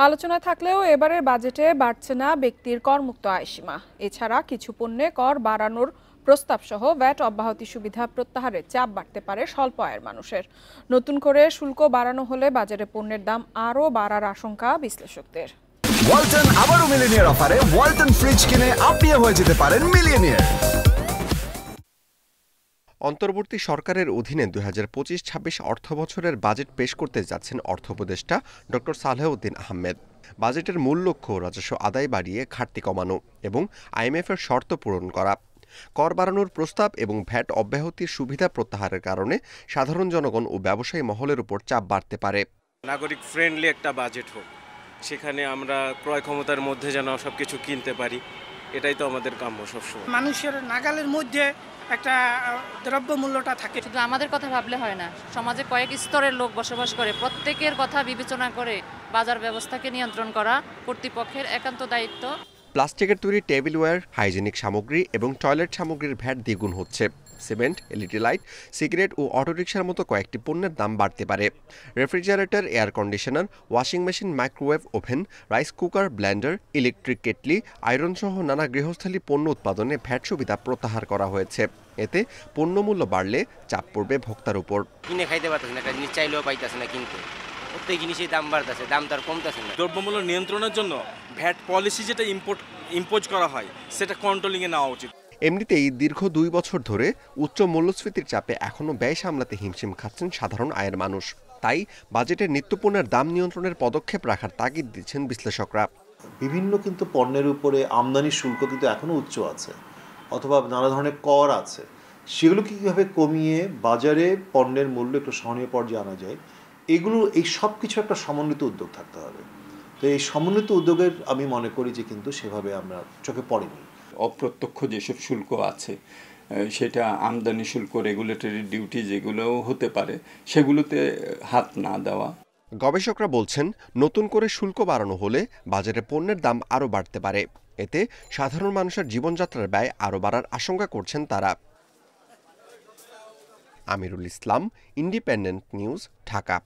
আলোচনায় থাকলেও এবারের বাজেটে বাড়ছে না ব্যক্তির করমুক্ত আয়সীমা। এছাড়া কিছু পণ্যে কর বাড়ানোর প্রস্তাব সহ ভ্যাট অব্যাহতি সুবিধা প্রত্যাহারের চাপ বাড়তে পারে স্বল্প আয়ের মানুষের। নতুন করে শুল্ক বাড়ানো হলে বাজারে পণ্যের দাম আরও বাড়ার আশঙ্কা বিশ্লেষকদের। ওয়ালটন আবারও মিলিয়নিয়ার অফারে ওয়ালটন ফ্রিজ কিনে আপনিও হয়ে যেতে পারেন মিলিয়নিয়ার। অন্তর্বর্তী সরকারের অধীনে 2025-26 অর্থবছরের বাজেট পেশ করতে যাচ্ছেন অর্থ উপদেষ্টা ডক্টর সালেহউদ্দিন আহমেদ। বাজেটের মূল লক্ষ্য রাজস্ব আদায় বাড়িয়ে ঘাটতি কমানো এবং আইএমএফের শর্ত পূরণ করা। কর বাড়ানোর প্রস্তাব এবং ভ্যাট অব্যাহতির সুবিধা প্রত্যাহারের কারণে সাধারণ জনগণ ও ব্যবসায়ী মহলের উপর চাপ বাড়তে পারে। নাগরিক ফ্রেন্ডলি একটা বাজেট হোক, সেখানে আমরা ক্রয় ক্ষমতার মধ্যে যেন সবকিছু কিনতে পারি, এটাই তো আমাদের কাম্য সবসময়। মানুষের নাগালের মধ্যে একটা দ্রব্য মূল্যটা থাকে। শুধু আমাদের কথা ভাবলে হয় না, সমাজে কয়েক স্তরের লোক বসবাস করে, প্রত্যেকের কথা বিবেচনা করে বাজার ব্যবস্থাকে নিয়ন্ত্রণ করা কর্তৃপক্ষের একান্ত দায়িত্ব। প্লাস্টিকের তৈরি টেবিলওয়্যার, হাইজেনিক সামগ্রী এবং টয়লেট সামগ্রীর ভ্যাট দ্বিগুণ হচ্ছে। সিমেন্ট, এলইডি লাইট, সিগারেট ও অটোরিকশার মতো কয়েকটি পণ্যের দাম বাড়তে পারে। Refrigerator, air conditioner, washing machine, microwave oven, rice cooker, Blender, electric kettle, iron সহ নানা গৃহস্থালী পণ্য উৎপাদনে ভ্যাট সুবিধা প্রত্যাহার করা হয়েছে। এতে পণ্যমূল্য বাড়লে চাপ পড়বে ভোক্তার উপর। কিনে খাইতে পারতেছে না, একটা জিনিস চাইলেও পাইতেছে না কিনতে। প্রত্যেক জিনিসের দাম বাড়তেছে, দাম তার কমতেছে না। দ্রব্যমূল্য নিয়ন্ত্রণের জন্য ভ্যাট পলিসি যেটা ইম্পোজ করা হয় সেটা কন্ট্রোলিংয়ে নেওয়া উচিত। এমনিতেই দীর্ঘ 2 বছর ধরে উচ্চ মূল্যস্ফীতির চাপে এখনও ব্যয় সামলাতে হিমশিম খাচ্ছেন সাধারণ আয়ের মানুষ। তাই বাজেটে নিত্যপণ্যের দাম নিয়ন্ত্রণের পদক্ষেপ রাখার তাগিদ দিচ্ছেন বিশ্লেষকরা। বিভিন্ন কিন্তু পণ্যের উপরে আমদানি শুল্ক কিন্তু এখনও উচ্চ আছে, অথবা নানা ধরনের কর আছে। সেগুলো কীভাবে কমিয়ে বাজারে পণ্যের মূল্য একটু সহনীয় পর্যায়ে আনা যায়, এই সব কিছু একটা সমন্বিত উদ্যোগ থাকতে হবে। তো এই সমন্বিত উদ্যোগের আমি মনে করি যে কিন্তু সেভাবে আমরা চোখে পড়েনি। অপ্রত্যক্ষ যেসব শুল্ক আছে, সেটা আমদানি শুল্ক, রেগুলেটরি ডিউটি যেগুলোও হতে পারে, সেগুলোতে হাত না দেওয়া। গবেষকরা বলছেন, নতুন করে শুল্ক বাড়ানো হলে বাজারে পণ্যের দাম আরও বাড়তে পারে। এতে সাধারণ মানুষের জীবনযাত্রার ব্যয় আরও বাড়ার আশঙ্কা করছেন তারা। Amirul Islam, independent news, Dhaka.